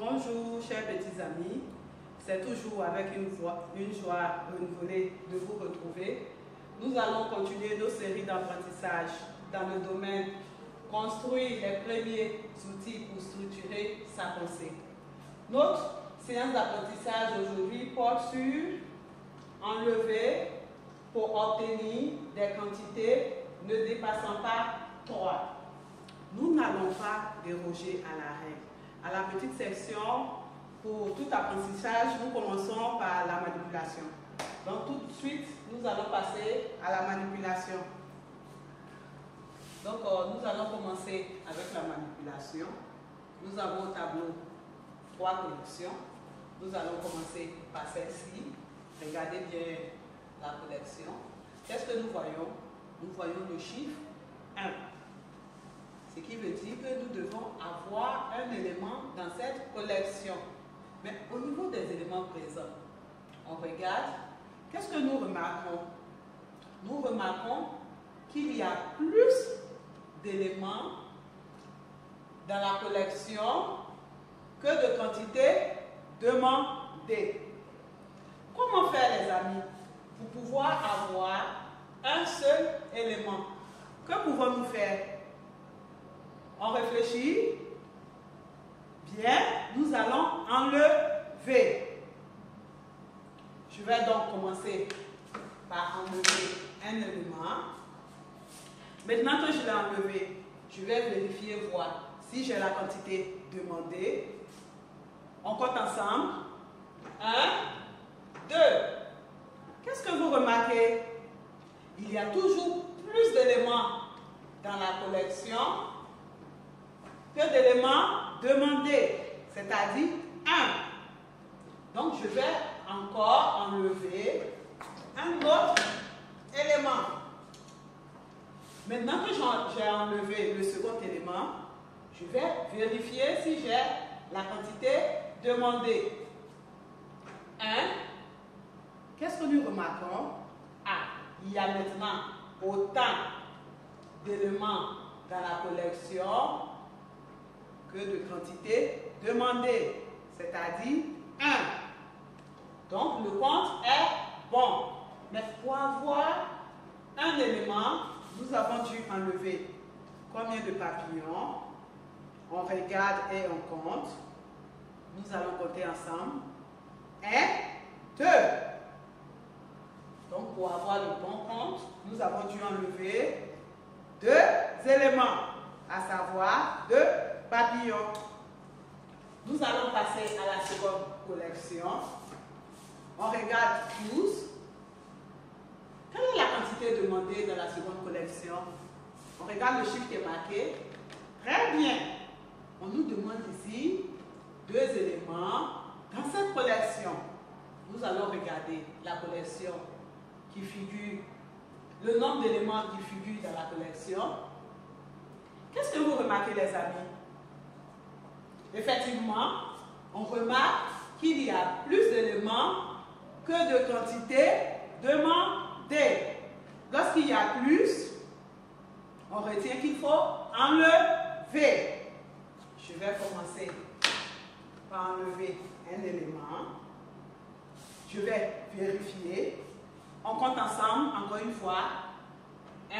Bonjour chers petits amis, c'est toujours avec une joie renouvelée de vous retrouver. Nous allons continuer nos séries d'apprentissage dans le domaine construire les premiers outils pour structurer sa pensée. Notre séance d'apprentissage aujourd'hui porte sur enlever pour obtenir des quantités ne dépassant pas 3. Nous n'allons pas déroger à la règle. À la petite section, pour tout apprentissage, nous commençons par la manipulation. Donc tout de suite, nous allons passer à la manipulation. Donc nous allons commencer avec la manipulation. Nous avons au tableau 3 collections. Nous allons commencer par celle-ci. Regardez bien la collection. Qu'est-ce que nous voyons? Nous voyons le chiffre 1. Ce qui veut dire que nous devons avoir un élément dans cette collection. Mais au niveau des éléments présents, on regarde, qu'est-ce que nous remarquons? Nous remarquons qu'il y a plus d'éléments dans la collection que de quantité demandée. Comment faire, les amis, pour pouvoir avoir un seul élément? Que pouvons-nous faire? On réfléchit. Bien, nous allons enlever. Je vais donc commencer par enlever un élément. Maintenant que je l'ai enlevé, je vais vérifier, voir si j'ai la quantité demandée. On compte ensemble. 1, 2. Qu'est-ce que vous remarquez? Il y a toujours plus d'éléments dans la collection que d'éléments demandés, c'est-à-dire 1. Donc, je vais encore enlever un autre élément. Maintenant que j'ai enlevé le second élément, je vais vérifier si j'ai la quantité demandée. 1. Qu'est-ce que nous remarquons? Il y a maintenant autant d'éléments dans la collection que de quantité demandée, c'est-à-dire 1. Donc, le compte est bon. Mais pour avoir un élément, nous avons dû enlever combien de papillons? On regarde et on compte. Nous allons compter ensemble. 1, 2. Donc, pour avoir le bon compte, nous avons dû enlever 2 éléments, à savoir 2 papillons. Nous allons passer à la seconde collection. On regarde tous. Quelle est la quantité demandée dans la seconde collection? On regarde le chiffre qui est marqué. Très bien. On nous demande ici 2 éléments dans cette collection. Nous allons regarder la collection qui figure, le nombre d'éléments qui figurent dans la collection. Qu'est-ce que vous remarquez, les amis? Effectivement, on remarque qu'il y a plus d'éléments que de quantité demandée. Lorsqu'il y a plus, on retient qu'il faut enlever. Je vais commencer par enlever un élément. Je vais vérifier. On compte ensemble, encore une fois. 1,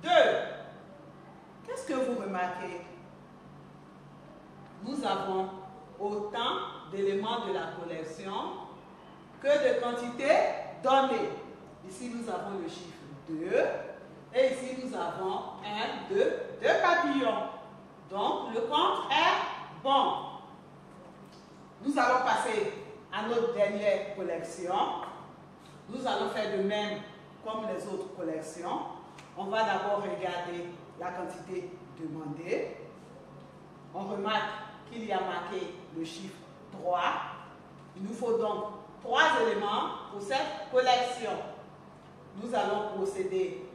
2. Qu'est-ce que vous remarquez? Nous avons autant d'éléments de la collection que de quantités données. Ici, nous avons le chiffre 2. Et ici, nous avons 1, 2 papillons. Donc, le compte est bon. Nous allons passer à notre dernière collection. Nous allons faire de même comme les autres collections. On va d'abord regarder la quantité demandée. On remarque qu'il y a marqué le chiffre 3. Il nous faut donc 3 éléments pour cette collection. Nous allons procéder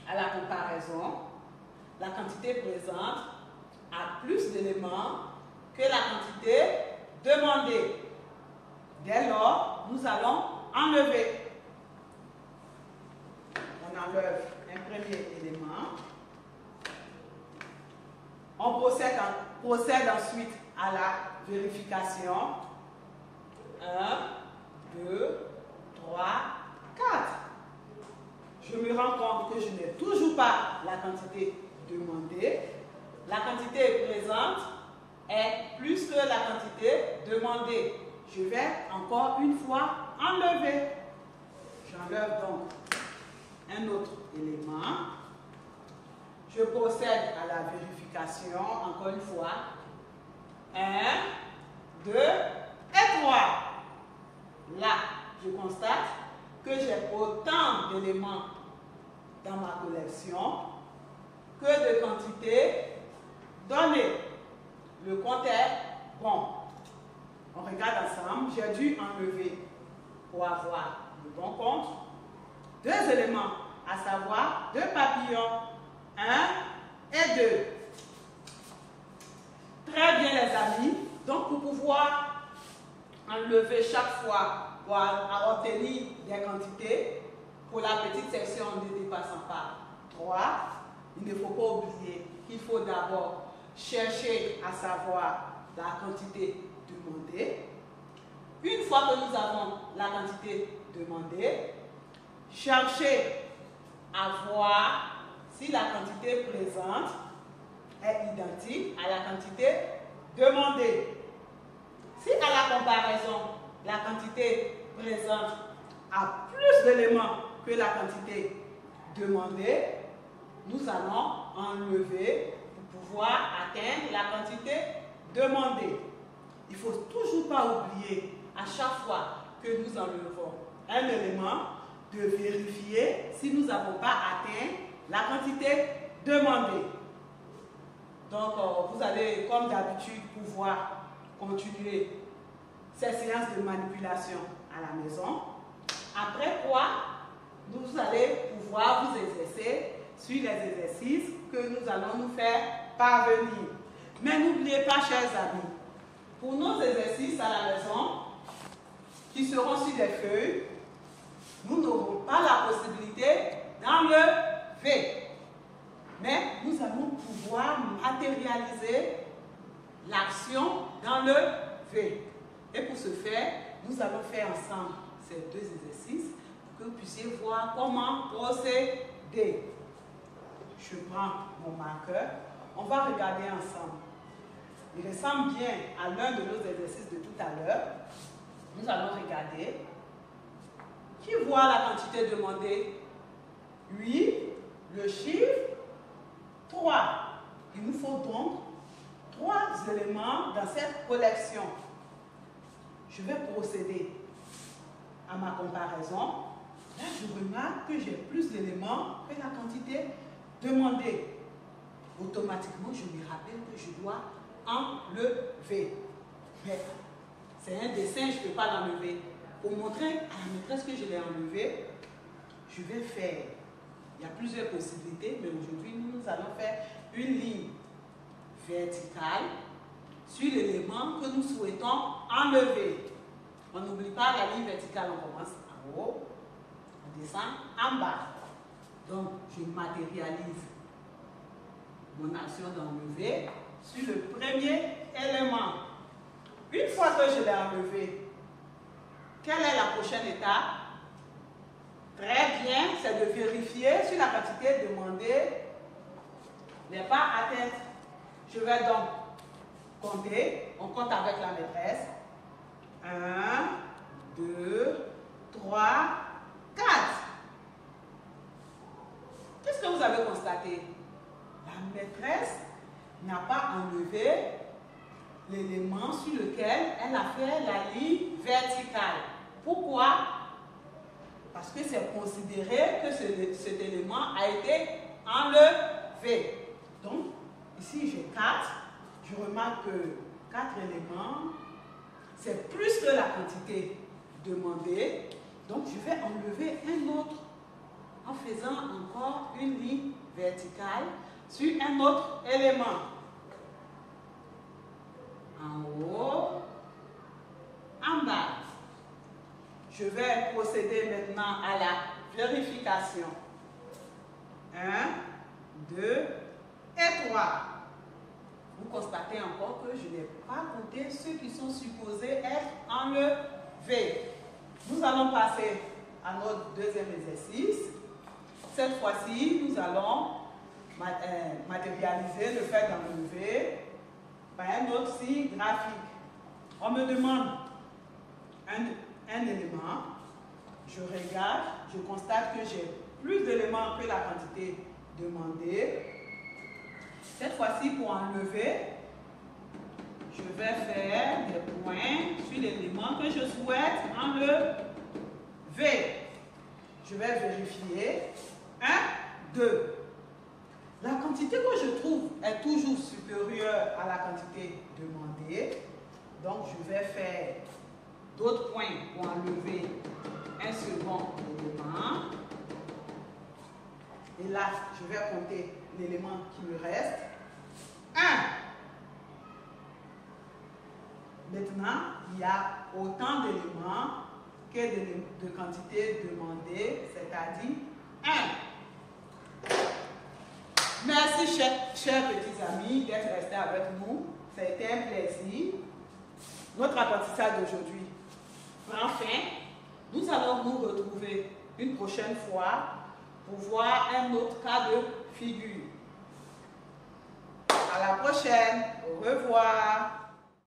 à la comparaison. La quantité présente a plus d'éléments que la quantité demandée. Dès lors, nous allons enlever. On enlève un premier élément. On procède ensuite à la vérification. 1, 2, 3, 4. Je me rends compte que je n'ai toujours pas la quantité demandée. La quantité présente est plus que la quantité demandée. Je vais encore une fois enlever. J'enlève donc un autre élément. Je procède à la vérification, encore une fois. 1, 2 et 3. Là, je constate que j'ai autant d'éléments dans ma collection que de quantités données. Le compte est bon. On regarde ensemble. J'ai dû enlever pour avoir le bon compte 2 éléments, à savoir 2 papillons, 1 et 2. Très bien les amis. Donc pour pouvoir enlever chaque fois pour obtenir des quantités, pour la petite section ne dépassant pas 3, il ne faut pas oublier qu'il faut d'abord chercher à savoir la quantité demandée. Une fois que nous avons la quantité demandée, chercher à voir si la quantité présente est identique à la quantité demandée. Si à la comparaison, la quantité présente a plus d'éléments que la quantité demandée, nous allons enlever pour pouvoir atteindre la quantité demandée. Il ne faut toujours pas oublier à chaque fois que nous enlevons un élément de vérifier si nous n'avons pas atteint la quantité demandée. Donc, vous allez, comme d'habitude, pouvoir continuer ces séances de manipulation à la maison. Après quoi, vous allez pouvoir vous exercer sur les exercices que nous allons nous faire parvenir. Mais n'oubliez pas, chers amis, pour nos exercices à la maison, qui seront sur des feuilles, nous n'aurons pas la possibilité d'enlever. Mais nous allons pouvoir matérialiser l'action d'enlever. Et pour ce faire, nous allons faire ensemble ces 2 exercices pour que vous puissiez voir comment procéder. Je prends mon marqueur. On va regarder ensemble. Il ressemble bien à l'un de nos exercices de tout à l'heure. Nous allons regarder. Qui voit la quantité demandée? Oui, le chiffre 3. Il nous faut donc 3 éléments dans cette collection. Je vais procéder à ma comparaison. Là, je remarque que j'ai plus d'éléments que la quantité demandée. Automatiquement, je me rappelle que je dois enlever. Mais c'est un dessin, je ne peux pas l'enlever. Pour montrer à la maîtresse que je l'ai enlevé, je vais faire. Il y a plusieurs possibilités, mais aujourd'hui, nous allons faire une ligne verticale sur l'élément que nous souhaitons enlever. On n'oublie pas la ligne verticale, on commence en haut, on descend en bas. Donc, je matérialise mon action d'enlever sur le premier élément. Une fois que je l'ai enlevé, quelle est la prochaine étape? Très bien, c'est de vérifier si la quantité demandée n'est pas atteinte. Je vais donc compter. On compte avec la maîtresse. 1, 2, 3, 4. Qu'est-ce que vous avez constaté? La maîtresse n'a pas enlevé l'élément sur lequel elle a fait la ligne verticale. Pourquoi? Parce que c'est considéré que cet élément a été enlevé. Donc, ici j'ai 4. Je remarque que 4 éléments, c'est plus que la quantité demandée. Donc, je vais enlever un autre en faisant encore une ligne verticale sur un autre élément. En haut, en bas. Je vais procéder maintenant à la vérification. 1, 2 et 3. Vous constatez encore que je n'ai pas compté ceux qui sont supposés être enlevés. Nous allons passer à notre deuxième exercice. Cette fois-ci, nous allons matérialiser le fait d'enlever par un autre signe graphique. On me demande un élément, je regarde, je constate que j'ai plus d'éléments que la quantité demandée. Cette fois-ci, pour enlever, je vais faire des points sur l'élément que je souhaite enlever. Je vais vérifier. 1, 2. La quantité que je trouve est toujours supérieure à la quantité demandée. Donc, je vais faire d'autres points pour enlever un second élément. Et là, je vais compter l'élément qui me reste. 1. Maintenant, il y a autant d'éléments que de quantité demandée, c'est-à-dire 1. Merci, chers petits amis, d'être restés avec nous. Ça a été un plaisir. Notre apprentissage d'aujourd'hui prend fin. Nous allons nous retrouver une prochaine fois pour voir un autre cas de figure. À la prochaine. Au revoir.